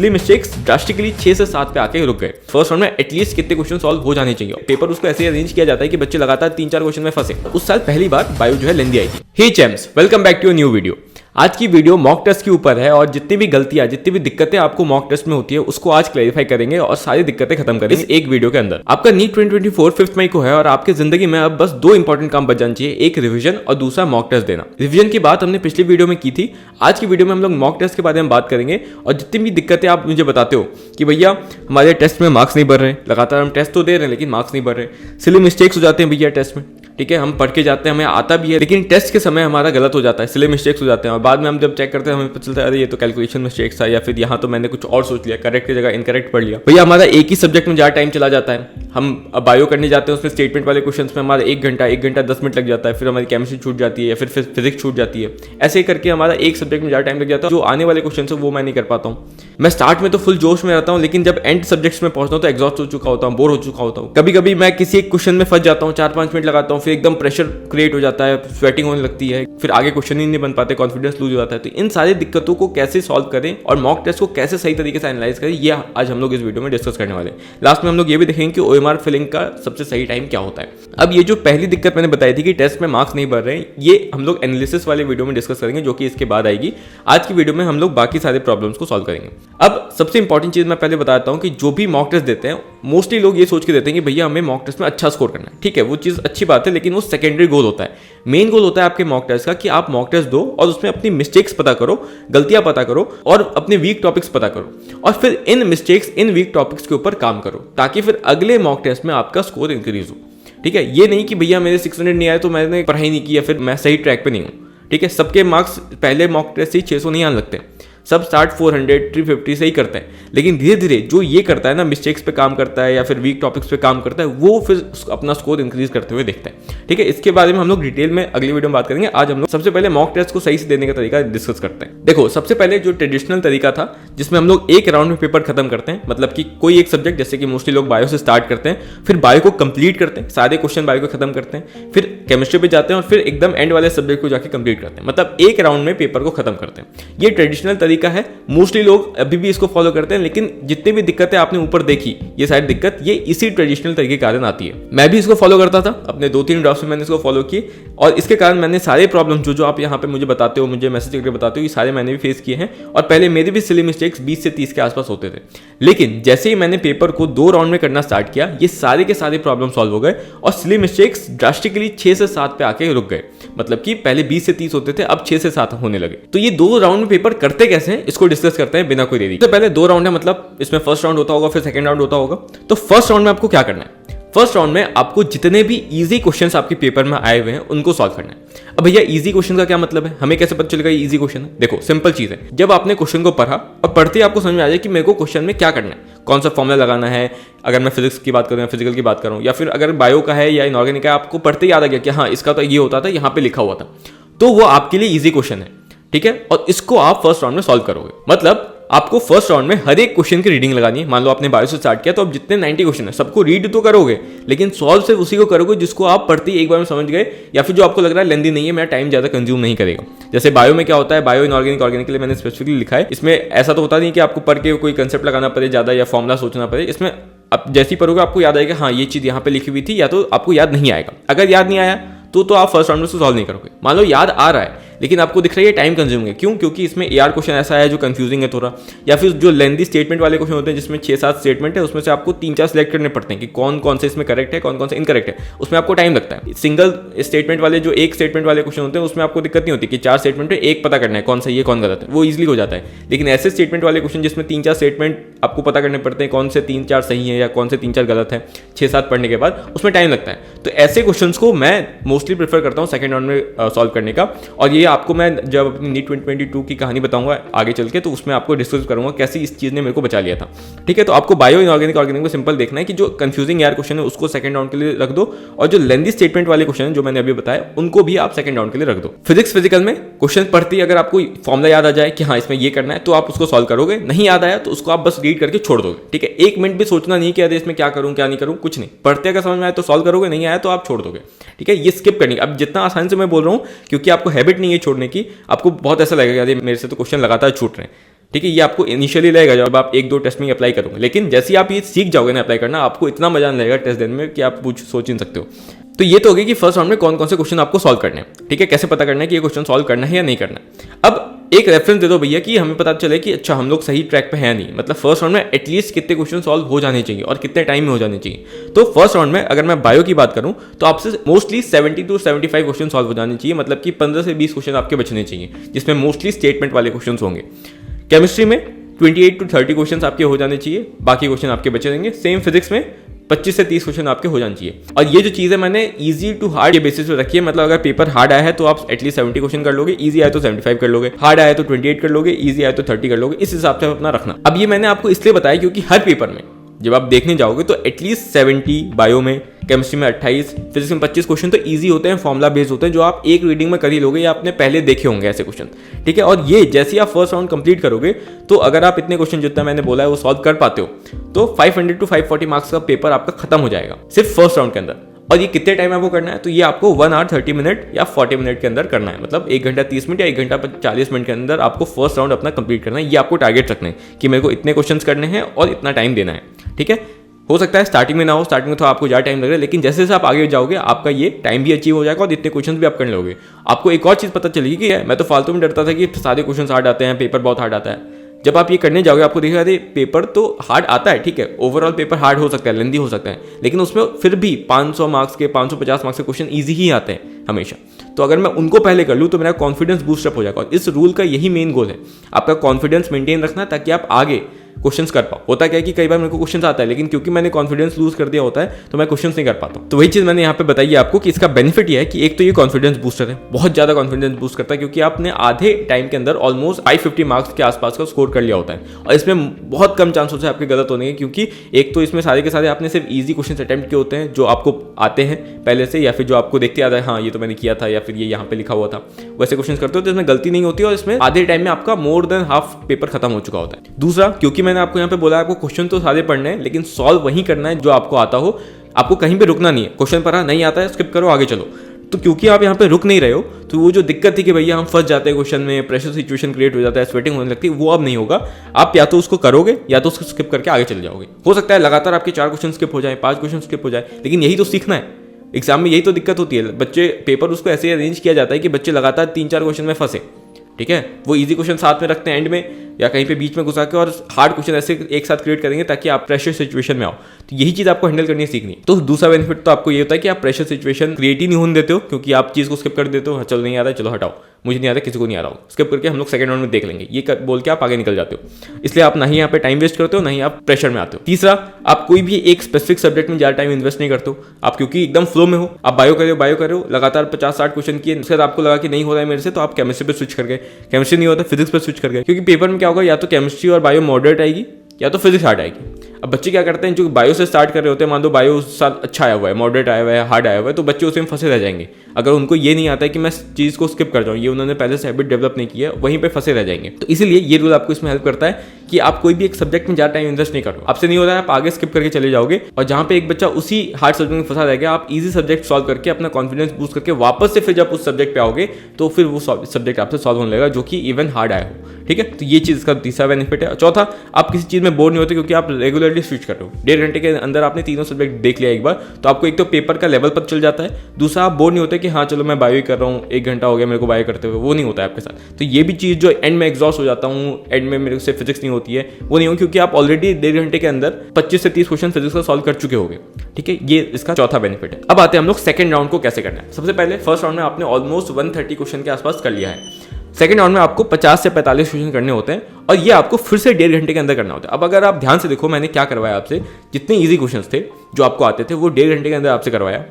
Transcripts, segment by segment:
Silly mistakes drastically 6 से 7 पे आके रुक गए। फर्स्ट राउंड में एटलीस्ट कितने क्वेश्चन सॉल्व हो जाने चाहिए। पेपर उसको ऐसे अरेंज किया जाता है कि बच्चे लगातार 3-4 क्वेश्चन में फंसे। उस साल पहली बार बायो जो है लेंदी आई थी। Hey champs, welcome back to a new video. आज की वीडियो मॉक टेस्ट के ऊपर है और जितनी भी गलतियां, जितनी भी दिक्कतें आपको मॉक टेस्ट में होती है उसको आज क्लैरिफाई करेंगे और सारी दिक्कतें खत्म करेंगे एक वीडियो के अंदर। आपका नीट 2024 5 मई को है और आपकी जिंदगी में अब बस 2 इंपॉर्टेंट काम बच जाने चाहिए, एक रिवीजन और दूसरा मॉक टेस्ट देना। रिवीजन की बात हमने पिछली वीडियो में की थी। आज की वीडियो में हम लोग मॉक टेस्ट के बारे में बात करेंगे और जितनी भी दिक्कतें आप मुझे बताते हो कि भैया हमारे टेस्ट में मार्क्स नहीं बढ़ रहे, लगातार हम टेस्ट तो दे रहे हैं लेकिन मार्क्स नहीं बढ़ रहे, सिली मिस्टेक्स हो जाते हैं भैया टेस्ट में, ठीक है, हम पढ़ के जाते हैं, हमें आता भी है लेकिन टेस्ट के समय हमारा गलत हो जाता है, सिली मिस्टेक्स हो जाते हैं और बाद में हम जब चेक करते हैं हमें पता चलता है अरे ये तो कैलकुलेशन मिस्टेक्स था या फिर यहाँ तो मैंने कुछ और सोच लिया, करेक्ट की जगह इनकरेक्ट पढ़ लिया। भैया हमारा एक ही सब्जेक्ट में ज़्यादा टाइम चला जाता है। हम बायो करने जाते हैं, उसमें स्टेटमेंट वाले क्वेश्चन में हमारा 1 घंटा 10 मिनट लग जाता है, फिर हमारी केमिस्ट्री छूट जाती है या फिर फिजिक्स छूट जाती है। ऐसे करके हमारा एक सब्जेक्ट में ज़्यादा टाइम लग जाता है। जो आने वाले क्वेश्चन है वो मैं नहीं कर पाता हूँ। मैं स्टार्ट में तो फुल जोश में रहता हूँ लेकिन जब एंड सब्जेक्ट्स में पहुंचता हूँ तो एग्जॉस्ट हो चुका होता हूँ, बोर हो चुका होता हूँ। कभी कभी मैं किसी एक क्वेश्चन में फंस जाता हूँ, 4-5 मिनट लगाता हूँ, फिर एकदम प्रेशर क्रिएट हो जाता है, स्वेटिंग होने लगती है, फिर आगे क्वेश्चन ही नहीं बन पाते, कॉन्फिडेंस लूज हो जाता है। तो इन सारी दिक्कतों को कैसे सॉल्व करें और मॉक टेस्ट को कैसे सही तरीके से एनालाइज करें, ये आज हम लोग इस वीडियो में डिस्कस करने वाले हैं। लास्ट में हम लोग ये भी देखेंगे कि OMR फिलिंग का सबसे सही टाइम क्या होता है। अब ये जो पहली दिक्कत मैंने बताई थी कि टेस्ट में मार्क्स नहीं बढ़ रहे हैं, ये हम लोग एनालिसिस वाले वीडियो में डिस्कस करेंगे जो कि इसके बाद आएगी। आज की वीडियो में हम लोग बाकी सारे प्रॉब्लम्स को सॉल्व करेंगे। अब सबसे इंपॉर्टेंट चीज मैं पहले बताता हूँ कि जो भी मॉक टेस्ट देते हैं मोस्टली लोग ये सोच के देते हैं कि भैया हमें मॉक टेस्ट में अच्छा स्कोर करना है। ठीक है, वो चीज़ अच्छी बात है लेकिन वो सेकेंडरी गोल होता है। मेन गोल होता है आपके मॉक टेस्ट का कि आप मॉक टेस्ट दो और उसमें अपनी मिस्टेक्स पता करो, गलतियां पता करो और अपने वीक टॉपिक्स पता करो और फिर इन मिस्टेक्स, इन वीक टॉपिक्स के ऊपर काम करो ताकि फिर अगले मॉक टेस्ट में आपका स्कोर इंक्रीज हो। ठीक है, ये नहीं कि भैया मेरे 600 नहीं आए तो मैंने पढ़ाई नहीं की या फिर मैं सही ट्रैक पे नहीं हूँ। ठीक है, सबके मार्क्स पहले मॉक टेस्ट से 600 नहीं आने लगते, सब स्टार्ट 400 350 से ही करते हैं लेकिन धीरे धीरे जो ये करता है ना, मिस्टेक्स पे काम करता है या फिर वीक टॉपिक्स पे काम करता है, वो फिर अपना स्कोर इंक्रीज करते हुए देखते हैं। ठीक है, इसके बारे में हम लोग डिटेल में अगली वीडियो में बात करेंगे। आज हम लोग सबसे पहले मॉक टेस्ट को सही से देने का तरीका डिस्कस करते हैं। देखो, सबसे पहले जो ट्रेडिशनल तरीका था जिसमें हम लोग एक राउंड में पेपर खत्म करते हैं, मतलब कि कोई एक सब्जेक्ट, जैसे कि मोस्टली लोग बायो से स्टार्ट करते हैं, फिर बायो को कंप्लीट करते हैं, सारे क्वेश्चन बायो को खत्म करते हैं, फिर केमिस्ट्री पे जाते हैं और फिर एकदम एंड वाले सब्जेक्ट को जाके कंप्लीट करते हैं, मतलब एक राउंड में पेपर को खत्म करते हैं। ये ट्रेडिशनल तरीका है, मोस्टली लोग अभी भी इसको फॉलो करते हैं लेकिन जितनी भी दिक्कतें आपने ऊपर देखी, ये सारी दिक्कत ये इसी ट्रेडिशनल तरीके के कारण आती है। मैं भी इसको फॉलो करता था, अपने 2-3 ड्रॉप्स में मैंने इसको फॉलो किए और इसके कारण मैंने सारे प्रॉब्लम जो आप यहाँ पे मुझे बताते हो, मुझे मैसेज करके बताते हो, ये सारे मैंने भी फेस किए हैं और पहले मेरे भी सिली मिस्टेक्स 20 से 30 के आसपास होते थे। लेकिन जैसे ही मैंने पेपर को 2 राउंड में करना स्टार्ट किया, ये सारे के सारे प्रॉब्लम सॉल्व हो गए और सिली मिस्टेक्स ड्रास्टिकली 6 से 7 पे आके रुक गए। मतलब कि पहले 20 से 30 होते थे, अब 6 से 7 होने लगे। तो ये 2 राउंड में पेपर करते कैसे हैं इसको डिस्कस करते हैं बिना कोई देरी। तो पहले 2 राउंड है, मतलब इसमें फर्स्ट राउंड होता होगा फिर सेकंड राउंड होता होगा। तो फर्स्ट राउंड में आपको क्या करना है? फर्स्ट राउंड में आपको जितने भी इजी क्वेश्चंस आपके पेपर में आए हुए हैं उनको सॉल्व करना है। अब भैया इजी क्वेश्चन का क्या मतलब है, हमें कैसे पता चलेगा ये इजी क्वेश्चन है? देखो, सिंपल चीज है, जब आपने क्वेश्चन को पढ़ा और पढ़ते ही आपको समझ में आ जाए कि मेरे को क्वेश्चन में क्या करना है, कौन सा फॉर्मूला लगाना है, अगर मैं फिजिक्स की बात करूँ या फिजिकल की बात करूँ या फिर अगर बायो का है या इनऑर्गेनिक है, आपको पढ़ते ही याद आ गया कि हाँ इसका तो ये होता था, यहाँ पे लिखा हुआ था, तो वो आपके लिए इजी क्वेश्चन है। ठीक है, और इसको आप फर्स्ट राउंड में सॉल्व करोगे। मतलब आपको फर्स्ट राउंड में हर एक क्वेश्चन की रीडिंग लगानी है। मान लो आपने बायो से स्टार्ट किया तो अब जितने 90 क्वेश्चन है सबको रीड तो करोगे लेकिन सॉल्व सिर्फ उसी को करोगे जिसको आप पढ़ते ही एक बार में समझ गए या फिर जो आपको लग रहा है लेंदी नहीं है, मेरा टाइम ज्यादा कंज्यूम नहीं करेगा। जैसे बायो में क्या होता है, बायो इनऑर्गेनिक ऑर्गेनिक के लिए मैंने स्पेसिफिकली लिखा है। इसमें ऐसा तो होता नहीं कि आपको पढ़ के कोई कंसेप्ट लगाना पड़े ज्यादा या फॉर्मुला सोचना पड़े। इसमें आप जैसे ही पढ़ोगे आपको याद आएगा हाँ ये चीज यहाँ पे लिखी हुई थी, या तो आपको याद नहीं आएगा। अगर याद नहीं आया तो आप फर्स्ट राउंड में सॉल्व नहीं करोगे। मान लो याद आ रहा है लेकिन आपको दिख रहा है ये टाइम कंज्यूमिंग है, क्यों? क्योंकि इसमें AR क्वेश्चन ऐसा है जो कंफ्यूजिंग है थोड़ा, या फिर जो लेंदी स्टेटमेंट वाले क्वेश्चन होते हैं जिसमें 6-7 स्टेटमेंट है, उसमें से आपको 3-4 सिलेक्ट करने पड़ते हैं कि कौन कौन से इसमें करेक्ट है, कौन कौन से इनकरेक्ट है, उसमें आपको टाइम लगता है। सिंगल स्टेटमेंट वाले जो एक स्टेटमेंट वाले क्वेश्चन होते हैं उसमें आपको दिक्कत नहीं होती कि 4 स्टेटमेंट में एक पता करना है कौन सही है कौन गलत है, वो ईजिली हो जाता है। लेकिन ऐसे स्टेटमेंट वाले क्वेश्चन जिसमें 3-4 स्टेटमेंट आपको पता करने पड़ते हैं, कौन से 3-4 सही है या कौन से 3-4 गलत है, 6-7 पढ़ने के बाद उसमें टाइम लगता है। तो ऐसे क्वेश्चंस को मैं मोस्टली प्रेफर करता हूँ सेकंड राउंड में सॉल्व करने का। और ये आपको मैं जब अपनी नीट 2022 की कहानी बताऊंगा आगे चल के, तो उसमें आपको डिस्कस करूंगा कैसे इस चीज ने मेरे को बचा लिया था। ठीक है, तो आपको बायो इनऑर्गेनिक ऑर्गेनिक में सिंपल देखना है कि जो कंफ्यूजिंग यार क्वेश्चन है उसको सेकंड राउंड के लिए रख दो और जो लेंदी स्टेटमेंट वाले क्वेश्चन है जो मैंने अभी बताया उनको भी आप सेकंड राउंड के लिए रख दो। फिजिकल में क्वेश्चन पढ़ते ही अगर आपको फॉर्मुला याद आ जाए कि हाँ इसमें ये करना है तो आप उसको सॉल्व करोगे, नहीं याद आया तो उसको आप बस रीड करके छोड़ दोगे। ठीक है, 1 मिनट भी सोचना नहीं कि अरे इसमें क्या करूं क्या नहीं करूं, कुछ नहीं, पढ़ते अगर समझ में आया तो सॉल्व करोगे, नहीं आया तो आप छोड़ दोगे। ठीक है, ये स्किप करनी। अब जितना आसान से मैं बोल रहा हूं क्योंकि आपको हैबिट नहीं है छोड़ने की, आपको बहुत ऐसा लगेगा मेरे से तो क्वेश्चन लगातार छूट रहे हैं, ठीक है, ये आपको इनिशियली लगेगा जब आप एक दो टेस्ट में अप्लाई करोगे, लेकिन जैसे ही आप ये सीख जाओगे ना अप्लाई करना, आपको इतना मजा नहीं लगेगा टेस्ट देने में कि आप कुछ सोच नहीं सकते हो। तो ये तो हो गया कि फर्स्ट राउंड में कौन कौन से क्वेश्चन आपको सॉल्व करने हैं। ठीक है, कैसे पता करना है कि ये क्वेश्चन सॉल्व करना है या नहीं करना है। अब एक रेफरेंस दे दो भैया कि हमें पता चले कि अच्छा हम लोग सही ट्रैक पे हैं नहीं, मतलब फर्स्ट राउंड में एटलीस्ट कितने क्वेश्चन सॉल्व हो जाने चाहिए और कितने टाइम में हो जाने चाहिए। तो फर्स्ट राउंड में अगर मैं बायो की बात करूं तो आपसे मोस्टली 70 to 75 क्वेश्चन सॉल्व हो जाने चाहिए, मतलब कि 15 से 20 क्वेश्चन आपके बचने चाहिए, जिसमें मोस्टली स्टेटमेंट वाले क्वेश्चन होंगे। केमिस्ट्री में 28 to 30 क्वेश्चन आपके हो जाने चाहिए, बाकी क्वेश्चन आपके बचे रहेंगे। सेम फिजिक्स में 25 से 30 क्वेश्चन आपके हो जाने चाहिए। और ये जो चीज़ है मैंने इजी टू हार्ड के बेसिस पे रखी है, मतलब अगर पेपर हार्ड आया है तो आप एटलीस्ट 70 क्वेश्चन कर लोगे, इजी आया तो 75 कर लोगे, हार्ड आया तो 28 कर लोगे, इजी आया तो 30 कर लोगे, इस हिसाब से आप अपना रखना। अब ये मैंने आपको इसलिए बताया क्योंकि हर पेपर में जब आप देखने जाओगे तो एटलीस्ट 70 बायो में, केमिस्ट्री में 28, फिजिक्स में 25 क्वेश्चन तो इजी होते हैं, फॉर्मुला बेस्ड होते हैं, जो आप एक रीडिंग में कर ही लोगे या आपने पहले देखे होंगे ऐसे क्वेश्चन। ठीक है, और ये जैसे ही आप फर्स्ट राउंड कंप्लीट करोगे तो अगर आप इतने क्वेश्चन जितना मैंने बोला है वो सॉल्व कर पाते हो तो 500 to 540 मार्क्स का पेपर आपका खत्म हो जाएगा सिर्फ फर्स्ट राउंड के अंदर। और ये कितने टाइम आपको करना है, तो ये आपको 1 hour 30 minute या 40 मिनट के अंदर करना है, मतलब 1 घंटा 30 मिनट या 1 घंटा 40 मिनट के अंदर आपको फर्स्ट राउंड अपना कंप्लीट करना है। ये आपको टारगेट रखना है कि मेरे को इतने क्वेश्चंस करने हैं और इतना टाइम देना है। ठीक है, हो सकता है स्टार्टिंग में ना हो, स्टार्टिंग में तो आपको ज़्यादा टाइम लग रहा है, लेकिन जैसे जैसे आप आगे जाओगे आपका ये टाइम भी अचीव हो जाएगा और इतने क्वेश्चन भी आप करने लोगे। आपको एक और चीज़ पता चलेगी कि मैं तो फालतू में डरता था कि सारे क्वेश्चन हार्ड आते हैं, पेपर बहुत हार्ड आता है। जब आप ये करने जाओगे आपको देखा अरे पेपर तो हार्ड आता है, ठीक है, ओवरऑल पेपर हार्ड हो सकता है, लेंदी हो सकता है, लेकिन उसमें फिर भी 500 मार्क्स के 550 मार्क्स के क्वेश्चन ईजी ही आते हैं हमेशा। तो अगर मैं उनको पहले कर लूँ तो मेरा कॉन्फिडेंस बूस्ट अप हो जाएगा। और इस रूल का यही मेन गोल है, आपका कॉन्फिडेंस मेंटेन रखना ताकि आप आगे क्वेश्चंस कर पाओ। होता क्या है कि कई बार मेरे को क्वेश्चंस आता है लेकिन क्योंकि मैंने कॉन्फिडेंस लूज कर दिया होता है तो मैं क्वेश्चंस नहीं कर पाता हूं। तो वही चीज मैंने यहाँ पे बताई है आपको कि इसका बेनिफिट ये है कि एक तो ये कॉन्फिडेंस बूस्टर है, बहुत ज्यादा कॉन्फिडेंस बूस्ट करता है, क्योंकि आपने आधे टाइम के अंदर ऑलमोस्ट 550 मार्क्स के आसपास का स्कोर कर लिया होता है। और इसमें बहुत कम चांसेस है आपके गलत होने के, क्योंकि एक तो इसमें सारे के सारे आपने सिर्फ ईजी क्वेश्चन अटेम्प्ट किए होते हैं जो आपको आते हैं पहले से, या फिर जो आपको देखते आता है हाँ ये तो मैंने किया था या फिर ये यहाँ पे लिखा हुआ था, वैसे क्वेश्चन करते हो तो इसमें गलती नहीं होती और इसमें आधे टाइम में आपका मोर देन हाफ पेपर खत्म हो चुका होता है। दूसरा, क्योंकि मैंने आपको यहाँ पे बोला आपको क्वेश्चन तो सारे पढ़ने हैं लेकिन सॉल्व वही करना है जो आपको आता हो, आपको कहीं पे रुकना नहीं है। क्वेश्चन पढ़ा नहीं आता है स्किप करो आगे चलो। तो क्योंकि आप यहाँ पे रुक नहीं रहे हो तो वो जो दिक्कत थी कि भैया हम फंस जाते हैं क्वेश्चन में, प्रेशर सिचुएशन क्रिएट हो जाता है, स्वेटिंग होने लगती है, वो अब नहीं होगा। आप या तो उसको करोगे या तो उसको स्किप करके आगे चले जाओगे। हो सकता है लगातार आपके 4 क्वेश्चन स्किप हो जाए, 5 क्वेश्चन स्किप हो जाए, लेकिन यही तो सीखना है। एग्जाम में यही तो दिक्कत होती है, बच्चे पेपर उसको ऐसे अरेंज किया जाता है कि बच्चे लगातार 3-4 क्वेश्चन में फंसे। ठीक है, वो इजी क्वेश्चन साथ में रखते हैं एंड में या कहीं पे बीच में घुसा के, और हार्ड क्वेश्चन ऐसे एक साथ क्रिएट करेंगे ताकि आप प्रेशर सिचुएशन में आओ। तो यही चीज आपको हैंडल करनी है, सीखनी है। तो दूसरा बेनिफिट तो आपको ये होता है कि आप प्रेशर सिचुएशन क्रिएट ही नहीं होने देते हो, क्योंकि आप चीज को स्किप कर देते हो, चलो नहीं आ रहा है चलो हटाओ, मुझे नहीं आ रहा किसी को नहीं आ रहा हो, स्किप करके हम लोग सेकंड राउंड में देख लेंगे, ये बोल के आप आगे निकल जाते हो। इसलिए आप ना ही यहाँ पे टाइम वेस्ट करते हो ना ही आप प्रेशर में आते हो। तीसरा, आप कोई भी एक स्पेसिफिक सब्जेक्ट में ज्यादा टाइम इन्वेस्ट नहीं करते हो, आप क्योंकि एकदम फ्लो में हो, आप बायो कर रहे हो लगातार 50-60 क्वेश्चन किए, फिर आपको लगा कि नहीं हो रहा है मेरे से, तो आप केमिस्ट्री पे स्विच कर गए, केमिस्ट्री नहीं होता फिजिक्स पे स्विच कर गए, क्योंकि पेपर में क्या होगा, या तो केमिस्ट्री और बायो मॉडरेट आएगी या तो फिजिक्स हार्ड आएगी। अब बच्चे क्या करते हैं, जो बायो से स्टार्ट कर रहे होते हैं, मान लो बायो उस साल अच्छा आया हुआ है, मॉडरेट आया हुआ है, हार्ड आया हुआ है, तो बच्चे उसी में फंसे रह जाएंगे। अगर उनको ये नहीं आता है कि मैं चीज़ को स्किप कर जाऊँ, ये उन्होंने पहले से हैबिट डेवलप नहीं की है, वहीं पे फंसे रह जाएंगे। तो इसीलिए ये रूल आपको इसमें हेल्प करता है कि आप कोई भी एक सब्जेक्ट में ज़्यादा टाइम इन्वेस्ट नहीं करो, आपसे नहीं हो रहा है आप आगे स्किप करके चले जाओगे, और जहाँ पे एक बच्चा उसी हार्ड सब्जेक्ट में फंसा रहेगा, आप इजी सब्जेक्ट सॉल्व करके अपना कॉन्फिडेंस बूस्ट करके वापस से फिर जब उस सब्जेक्ट पे आओगे तो फिर वो सब्जेक्ट आपसे सॉल्व होने लगेगा जो कि इवन हार्ड आया हो। ठीक है, तो ये चीज़ का तीसरा बेनिफिट है। चौथा, आप किसी चीज़ में बोर नहीं होते क्योंकि आप रेगुलरली स्विच कर रहे हो। 1.5 घंटे के अंदर आपने तीनों सब्जेक्ट देख लिया एक बार, तो आपको एक तो पेपर का लेवल पता चल जाता है, दूसरा आप बोर नहीं होते कि हाँ चलो मैं बायो ही कर रहा हूँ, 1 घंटा हो गया मेरे को बायो करते हुए, वो नहीं होता है आपके साथ। तो ये भी चीज़ जो एंड में एग्जॉस्ट हो जाता हूँ, एंड में मेरे से फिजिक्स नहीं होती है, वो नहीं हो, क्योंकि आप ऑलरेडी 1.5 घंटे के अंदर 25 से 30 क्वेश्चन फिजिक्स का सॉल्व कर चुके होंगे। ठीक है, ये इसका चौथा बेनिफिट है। अब आते हैं हम लोग सेकंड राउंड को कैसे करना है। सबसे पहले फर्स्ट राउंड में आपने ऑलमोस्ट 130 क्वेश्चन के आसपास कर लिया है। सेकंड राउंड में आपको 50 से 45 क्वेश्चन करने होते हैं और ये आपको फिर से 1.5 घंटे के अंदर करना होता है। अब अगर आप ध्यान से देखो मैंने क्या करवाया आपसे, जितने इजी क्वेश्चंस थे जो आपको आते थे वो 1.5 घंटे के अंदर आपसे करवाया।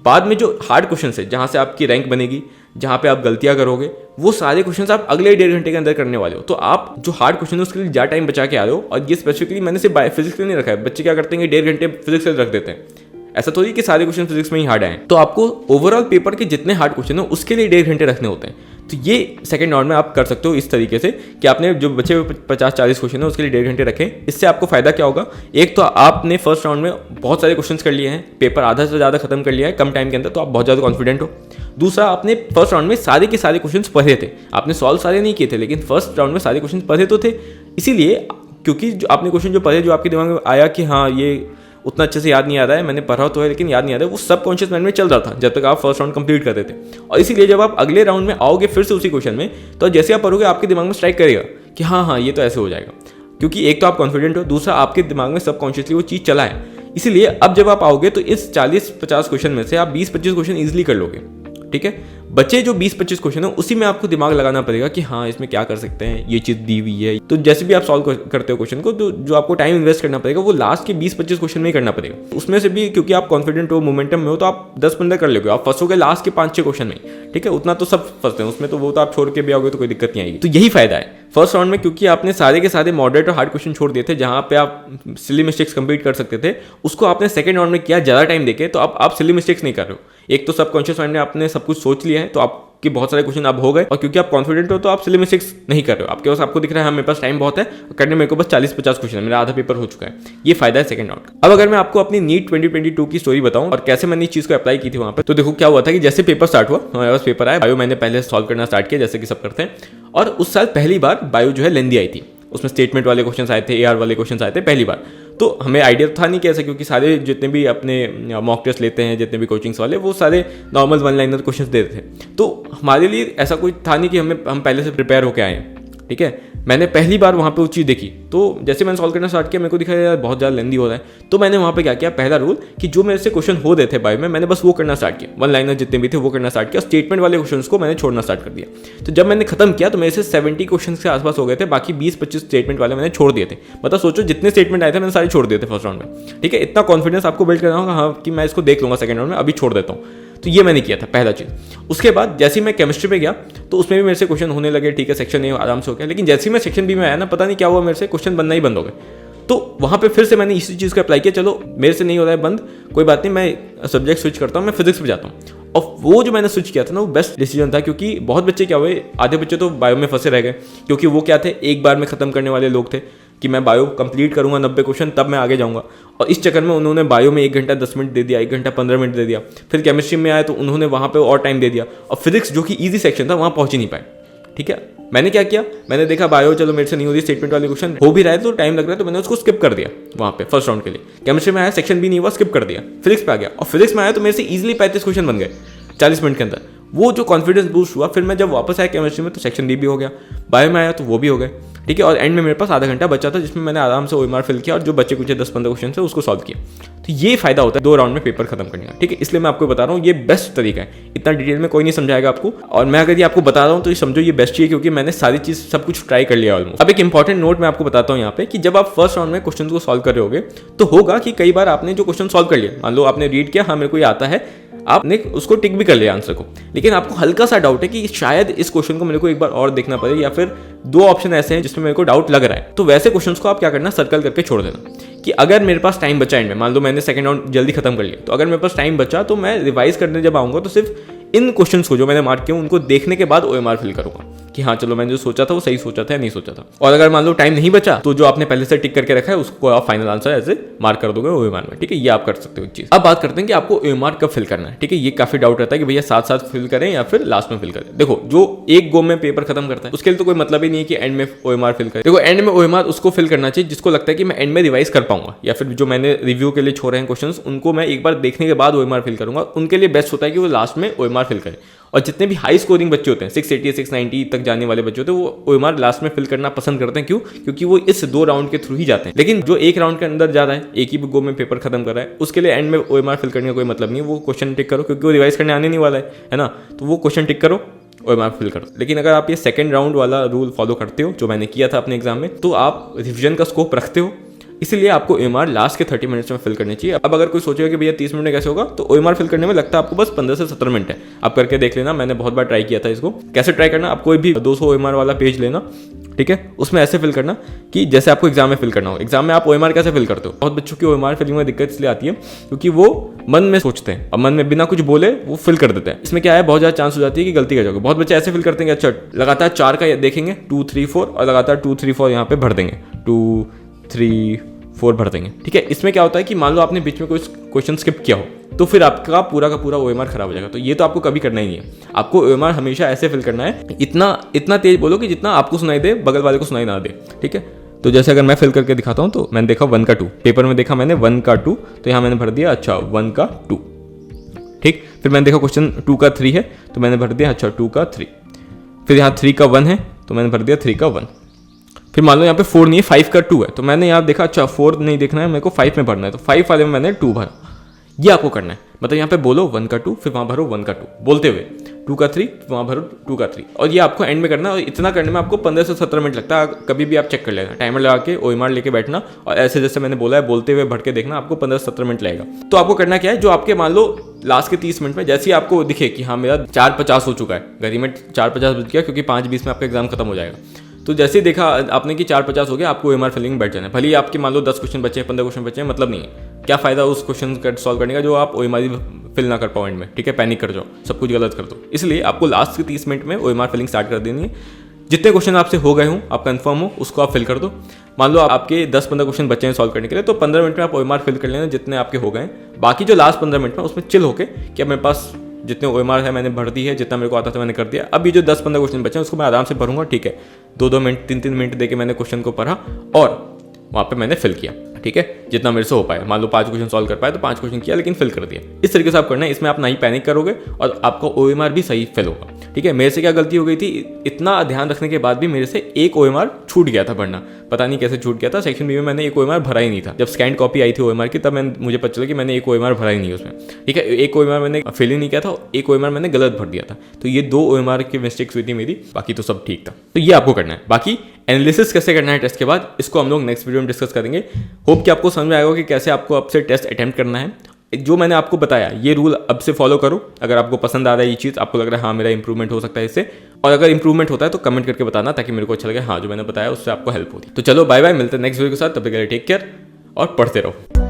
बाद में जो हार्ड क्वेश्चन है जहाँ से आपकी रैंक बनेगी, जहाँ पे आप गलतियाँ करोगे, वो सारे क्वेश्चन आप अगले 1.5 घंटे के अंदर करने वाले हो। तो आप जो हार्ड क्वेश्चन है उसके लिए ज़्यादा टाइम बचा के आ रहे हो। और ये स्पेसिफिकली मैंने सिर्फ फिजिक्स के लिए नहीं रखा है, बच्चे क्या करते हैं 1.5 घंटे फिजिक्स से रख देते हैं, ऐसा थोड़ी कि सारे क्वेश्चन फिजिक्स में ही हार्ड आए। तो आपको ओवरऑल पेपर के जितने हार्ड क्वेश्चन है उसके लिए 1.5 घंटे रखने होते हैं, तो ये सेकंड राउंड में आप कर सकते हो इस तरीके से कि आपने जो बचे हुए 50-40 क्वेश्चन है उसके लिए 1.5 घंटे रखें। इससे आपको फायदा क्या होगा, एक तो आपने फर्स्ट राउंड में बहुत सारे क्वेश्चंस कर लिए हैं, पेपर आधा से ज़्यादा खत्म कर लिया है कम टाइम के अंदर, तो आप बहुत ज़्यादा कॉन्फिडेंट हो। दूसरा, आपने फर्स्ट राउंड में सारे के सारे क्वेश्चंस पढ़े थे, आपने सॉल्व सारे नहीं किए थे लेकिन फर्स्ट राउंड में सारे क्वेश्चन पढ़े तो थे, इसीलिए क्योंकि जो आपने क्वेश्चन जो पढ़े, जो आपके दिमाग में आया कि हाँ ये उतना अच्छे से याद नहीं आ रहा है, मैंने पढ़ा तो है लेकिन याद नहीं आ रहा है, वो सब कॉन्शियस माइंड में चल रहा था जब तक आप फर्स्ट राउंड कंप्लीट करते थे। और इसीलिए जब आप अगले राउंड में आओगे फिर से उसी क्वेश्चन में, तो जैसे आप पढ़ोगे आपके दिमाग में स्ट्राइक करेगा कि हाँ ये तो ऐसे हो जाएगा, क्योंकि एक तो आप कॉन्फिडेंट हो, दूसरा आपके दिमाग में सबकॉन्शियसली वो चीज़ चला है। इसीलिए अब जब आप आओगे तो इस 40-50 क्वेश्चन में से आप 20-25 क्वेश्चन ईजिली कर लोगे, ठीक है। बचे जो 20-25 क्वेश्चन है उसी में आपको दिमाग लगाना पड़ेगा कि हाँ इसमें क्या कर सकते हैं, ये चीज़ दी हुई है। तो जैसे भी आप सॉल्व करते हो क्वेश्चन को, तो जो आपको टाइम इन्वेस्ट करना पड़ेगा वो लास्ट के 20-25 क्वेश्चन में ही करना पड़ेगा। उसमें से भी क्योंकि आप कॉन्फिडेंट हो, मोमेंटम में हो, तो आप 10-15 कर लोगे, आप फंसोगे लास्ट के 5-6 क्वेश्चन में, ठीक है। उतना तो सब फंसते हैं उसमें, तो वो तो आप छोड़ के भी आओगे तो कोई दिक्कत नहीं आएगी। तो यही फायदा है फर्स्ट राउंड में, क्योंकि आपने सारे के सारे मॉडरेट और हार्ड क्वेश्चन छोड़ दिए थे जहाँ पे आप सिली मिस्टेक्स कंप्लीट कर सकते थे, उसको आपने सेकंड राउंड में किया ज़्यादा टाइम देके, तो आप सिली मिस्टेक्स नहीं कर रहे हो। एक तो सबकॉन्शियस माइंड में आपने सब कुछ सोच लिया है, तो आपके बहुत सारे क्वेश्चन अब हो गए, और क्योंकि आप कॉन्फिडेंट हो तो आप सिली मिस्टेक्स नहीं कर रहे हो, आपके पास आपको दिख रहा है हाँ मेरे पास टाइम बहुत है, करने मेरे को बस 40-50 क्वेश्चन है, मेरा आधा पेपर हो चुका है। ये फायदा है सेकंड राउंड का। अब अगर मैं आपको अपनी नीट 2022 की स्टोरी बताऊं और कैसे मैंने इस चीज़ को अप्लाई की थी वहाँ पर, तो देखो क्या हुआ था कि जैसे पेपर स्टार्ट हुआ, हमारे पास पेपर आया, बायो मैंने पहले सॉल्व करना स्टार्ट किया जैसे कि सब करते हैं, और उस साल पहली बार बायो जो है लेंदी आई थी, उसमें स्टेटमेंट वाले क्वेश्चन आए थे, AR वाले क्वेश्चन आए थे पहली बार। तो हमें आइडिया था नहीं कैसे, क्योंकि सारे जितने भी अपने मॉक टेस्ट लेते हैं, जितने भी कोचिंग्स वाले, वो सारे नॉर्मल 1 लाइनर क्वेश्चन देते थे, तो हमारे लिए ऐसा कुछ था नहीं कि हम पहले से प्रिपेयर होकर आए हैं, ठीक है। मैंने पहली बार वहाँ पे वो चीज़ देखी, तो जैसे मैंने सॉल्व करना स्टार्ट किया मेरे को दिखा यार बहुत ज़्यादा लेंदी हो रहा है, तो मैंने वहाँ पे क्या किया, पहला रूल कि जो मेरे से क्वेश्चन हो रहे थे बायो में, मैंने बस वो करना स्टार्ट किया, 1 लाइनर जितने भी थे वो करना स्टार्ट किया, स्टेटमेंट वाले क्वेश्चन को मैंने छोड़ना स्टार्ट कर दिया। तो जब मैंने खत्म किया तो मेरे से 70 क्वेश्चन के आसपास हो गए थे, बाकी 20-25 स्टेटमेंट वाले मैंने छोड़ दिए थे। मतलब सोचो जितने स्टेटमेंट आए थे मैंने सारे छोड़ दिए थे फर्स्ट राउंड में, ठीक है। इतना कॉन्फिडेंस आपको बिल्ड करना होगा हाँ कि मैं इसको देख लूँगा सेकंड राउंड में, अभी छोड़ देता हूँ। तो ये मैंने किया था पहला चीज़। उसके बाद जैसे ही मैं केमिस्ट्री पे गया तो उसमें भी मेरे से क्वेश्चन होने लगे, ठीक है, सेक्शन ए आराम से हो गया, लेकिन जैसे ही मैं सेक्शन बी में आया ना, पता नहीं क्या हुआ, मेरे से क्वेश्चन बनना ही बंद हो गए। तो वहाँ पे फिर से मैंने इसी चीज़ को अप्लाई किया, चलो मेरे से नहीं हो रहा है बंद, कोई बात नहीं, मैं सब्जेक्ट स्विच करता हूँ, मैं फिजिक्स पे जाता हूँ। और वो जो मैंने स्विच किया था ना, वो बेस्ट डिसीजन था, क्योंकि बहुत बच्चे क्या हुए, आधे बच्चे तो बायो में फंसे रह गए, क्योंकि वो क्या थे, एक बार में ख़त्म करने वाले लोग थे कि मैं बायो कंप्लीट करूंगा 90 क्वेश्चन तब मैं आगे जाऊंगा, और इस चक्कर में उन्होंने बायो में 1 घंटा 10 मिनट दे दिया, 1 घंटा 15 मिनट दे दिया। फिर केमिस्ट्री में आया तो उन्होंने वहाँ पे और टाइम दे दिया, और फिजिक्स जो कि ईजी सेक्शन था वहाँ पहुँच ही नहीं पाए, ठीक है। मैंने क्या किया, मैंने देखा बायो चलो मेरे से नहीं हो रही, स्टेटमेंट वाले क्वेश्चन हो भी रहा है तो टाइम लग रहा है, तो मैंने उसको स्किप कर दिया वहाँ पे फर्स्ट राउंड के लिए। केमिस्ट्री में आया, सेक्शन भी नहीं हुआ, स्किप कर दिया, फिजिक्स पे आ गया, और फिजिक्स में आया तो मेरे से ईजिली 35 क्वेश्चन बन गए 40 मिनट के अंदर। वो जो कॉन्फिडेंस बूस्ट हुआ, फिर मैं जब वापस आया केमिस्ट्री में तो सेक्शन डी भी हो गया, बायो में आया तो वो भी हो गए, ठीक है। और एंड में मेरे पास आधा घंटा बचा था जिसमें मैंने आराम से OMR फिल किया और जो बच्चे कुछ 10-15 क्वेश्चन थे उसको सॉल्व किया। तो ये फायदा होता है 2 राउंड में पेपर खत्म करने का, ठीक है। इसलिए मैं आपको बता रहा हूँ ये बेस्ट तरीका है, इतना डिटेल में कोई नहीं समझाएगा आपको, और मैं अगर ये आपको बता रहा हूँ तो ये समझो ये बेस्ट ही है, क्योंकि मैंने सारी चीज़ सब कुछ ट्राई कर लिया ऑलमोस्ट। अब एक इंपॉर्टेंट नोट मैं आपको बताता हूँ यहाँ पे कि जब आप फर्स्ट राउंड में क्वेश्चन को सॉल्व कर रहे होगे तो होगा कि कई बार आपने जो क्वेश्चन सॉल्व कर लिया, मान लो आपने रीड किया, हाँ मेरे को ये आता है, आपने उसको टिक भी कर लिया आंसर को, लेकिन आपको हल्का सा डाउट है कि शायद इस क्वेश्चन को मेरे को एक बार और देखना पड़ेगा, या फिर 2 ऑप्शन ऐसे हैं जिसमें मेरे को डाउट लग रहा है। तो वैसे क्वेश्चंस को आप क्या करना, सर्कल करके छोड़ देना कि अगर मेरे पास टाइम बचा एंड में, मान लो मैंने सेकंड राउंड जल्दी खत्म कर लिया, तो अगर मेरे पास टाइम बचा तो मैं रिवाइज करने जब आऊँगा तो सिर्फ इन क्वेश्चंस को जो मैंने मार्क किया उनको देखने के बाद OMR फिल करूँगा कि हाँ चलो मैंने जो सोचा था वो सही सोचा था या नहीं सोचा था। और अगर मान लो टाइम नहीं बचा तो जो आपने पहले से टिक करके रखा है उसको आप फाइनल आंसर ऐसे मार्क कर दोगे OMR में, ठीक है। ये आप कर सकते हो एक चीज़। अब बात करते हैं कि आपको OMR कब फिल करना है, ठीक है। ये काफी डाउट रहता है कि भैया साथ साथ फिल करें या फिर लास्ट में फिल करें। देखो जो एक गो में पेपर खत्म करता है उसके लिए तो कोई मतलब ही नहीं है कि एंड में OMR फिल करें। देखो एंड में OMR उसको फिल करना चाहिए जिसको लगता है कि मैं एंड में रिवाइज कर पाऊंगा, या फिर जो मैंने रिव्यू के लिए छोड़े हैं क्वेश्चंस उनको मैं एक बार देखने के बाद OMR फिल करूंगा, उनके लिए बेस्ट होता है कि वो लास्ट में OMR फिल करें। और जितने भी हाई स्कोरिंग बच्चे होते हैं 680 690 तक जाने वाले बच्चे होते हैं वो OMR लास्ट में फिल करना पसंद करते हैं। क्यों? क्योंकि वो इस 2 राउंड के थ्रू ही जाते हैं। लेकिन जो एक राउंड के अंदर जा रहा है, एक ही गो में पेपर खत्म कर रहा है, उसके लिए एंड में OMR फिल करने का कोई मतलब नहीं है। वो क्वेश्चन टिक करो क्योंकि वो रिवाइज करने आने नहीं वाला है ना, तो वो क्वेश्चन टिक करो, OMR फिल करो। लेकिन अगर आप ये सेकंड राउंड वाला रूल फॉलो करते हो जो मैंने किया था अपने एग्जाम में, तो आप रिविजन का स्कोप रखते हो, इसलिए आपको OMR लास्ट के 30 मिनट्स में फिल करनी चाहिए। अब अगर कोई सोचेगा कि भैया 30 मिनट में कैसे होगा, तो OMR फिल करने में लगता है आपको बस 15 से 17 मिनट है। आप करके देख लेना, मैंने बहुत बार ट्राई किया था इसको। कैसे ट्राई करना, आप कोई भी 200 OMR वाला पेज लेना, ठीक है। उसमें ऐसे फिल करना कि जैसे आपको एग्जाम में फिल करना हो। एग्जाम में आप OMR कैसे फिल करते हो? बहुत बच्चों की OMR फिलिंग में दिक्कत इसलिए आती है क्योंकि वो मन में सोचते हैं और मन में बिना कुछ बोले वो फिल कर देते हैं। इसमें क्या है, बहुत ज़्यादा चांस हो जाती है कि गलती कर जाओगे। बहुत बच्चे ऐसे फिल करते हैं कि अच्छा लगातार 4 का देखेंगे 2 3 4 और लगातार 2 3 4 यहाँ पे भर देंगे, 2 3 4 भर देंगे, ठीक है। इसमें क्या होता है कि मान लो आपने बीच में कोई क्वेश्चन स्किप किया हो तो फिर आपका पूरा का पूरा OMR खराब हो जाएगा। तो ये तो आपको कभी करना ही नहीं है। आपको OMR हमेशा ऐसे फिल करना है, इतना तेज बोलो कि जितना आपको सुनाई दे, बगल वाले को सुनाई ना दे, ठीक है। तो जैसे अगर मैं फिल करके दिखाता हूँ तो मैंने देखा 1 का 2, पेपर में देखा मैंने 1 का 2, तो यहाँ मैंने भर दिया अच्छा 1 का 2, ठीक। फिर मैंने देखा क्वेश्चन 2 का 3 है तो मैंने भर दिया अच्छा 2 का 3। फिर यहाँ 3 का 1 है तो मैंने भर दिया 3 का 1। फिर मान लो यहाँ पे 4 नहीं है, 5 का 2 है तो मैंने यहाँ देखा अच्छा 4 नहीं देखना है, मेरे को 5 में भरना है, तो 5 वाले में मैंने 2 भरा। ये आपको करना है, मतलब यहाँ पे बोलो 1 का 2, फिर वहाँ भरो 1 का 2 बोलते हुए, 2 का 3 वहाँ भरो 2 का 3, और ये आपको एंड में करना है। और इतना करने में आपको 15 से 17 मिनट लगता है। कभी भी आप चेक कर लेना, टाइमर लगा के OMR लेके बैठना और ऐसे जैसे मैंने बोला है बोलते हुए भर के देखना, आपको 15 से 17 मिनट लगेगा। तो आपको करना क्या है, जो आपके मान लो लास्ट के 30 मिनट में जैसे ही आपको दिखे कि हाँ मेरा 4:50 हो चुका है, घड़ी में 4:50 बज गया क्योंकि 5:20 में आपका एग्जाम खत्म हो जाएगा, तो जैसे ही देखा आपने कि 4:50 हो गया, आपको OMR फिलिंग में बैठ जाना है। भले ही आपके मान लो 10 क्वेश्चन बचे हैं, 15 क्वेश्चन बचे हैं, मतलब नहीं है। क्या फायदा उस क्वेश्चन का सॉल्व करने का जो आप OMR फिल ना कर पाओ एंड में, ठीक है, पैनिक कर जाओ, सब कुछ गलत कर दो। इसलिए आपको लास्ट के 30 मिनट में OMR फिलिंग स्टार्ट कर देनी है। जितने क्वेश्चन आपसे हो गए हों, आप कंफर्म हो, उसको आप फिल कर दो। मान लो आपके 10-15 क्वेश्चन बचे हैं सॉल्व करने के लिए, तो 15 मिनट में आप OMR फिल कर लेना जितने आपके हो गए। बाकी जो लास्ट 15 मिनट में उसमें चिल होके कि अब मेरे पास जितने OMR है मैंने भर दी है, जितना मेरे को आता था मैंने कर दिया। अब ये जो 10-15 क्वेश्चन बचे हैं उसको मैं आराम से भरूंगा, ठीक है। 2-2 मिनट 3-3 मिनट देके मैंने क्वेश्चन को पढ़ा और वहाँ पे मैंने फिल किया, ठीक है, जितना मेरे से हो पाया। मान लो 5 क्वेश्चन सॉल्व कर पाए तो 5 क्वेश्चन किया, लेकिन फिल कर दिया। इस तरीके से आप करना है। इसमें आप ना ही पैनिक करोगे और आपका OMR भी सही फिल होगा, ठीक है। मेरे से क्या गलती हो गई थी, इतना ध्यान रखने के बाद भी मेरे से एक OMR छूट गया था भरना, पता नहीं कैसे छूट गया था। सेक्शन बी में मैंने एक OMR भरा ही नहीं था। जब स्कैन कॉपी आई थी OMR की तब मुझे पता चला कि मैंने एक OMR भरा ही नहीं उसमें, ठीक है। एक OMR मैंने फिल ही नहीं किया था, एक OMR मैंने गलत भर दिया था। तो ये 2 OMR की मिस्टेक्स हुई थी मेरी, बाकी तो सब ठीक था। तो ये आपको करना है। बाकी एनालिसिस कैसे करना है टेस्ट के बाद, इसको हम लोग नेक्स्ट वीडियो में डिस्कस करेंगे। होप कि आपको समझ में आएगा कि कैसे आपको अब से टेस्ट अटेम्प्ट करना है। जो मैंने आपको बताया ये रूल अब से फॉलो करो। अगर आपको पसंद आ रहा है ये चीज़, आपको लग रहा है हाँ मेरा इंप्रूवमेंट हो सकता है इससे, और अगर इंप्रूवमेंट होता है तो कमेंट करके बताना, ताकि मेरे को अच्छा लगे हाँ जो मैंने बताया उससे आपको हेल्प होती। तो चलो बाय बाय, मिलते हैं नेक्स्ट वीडियो के साथ। तब तक के लिए टेक केयर और पढ़ते रहो।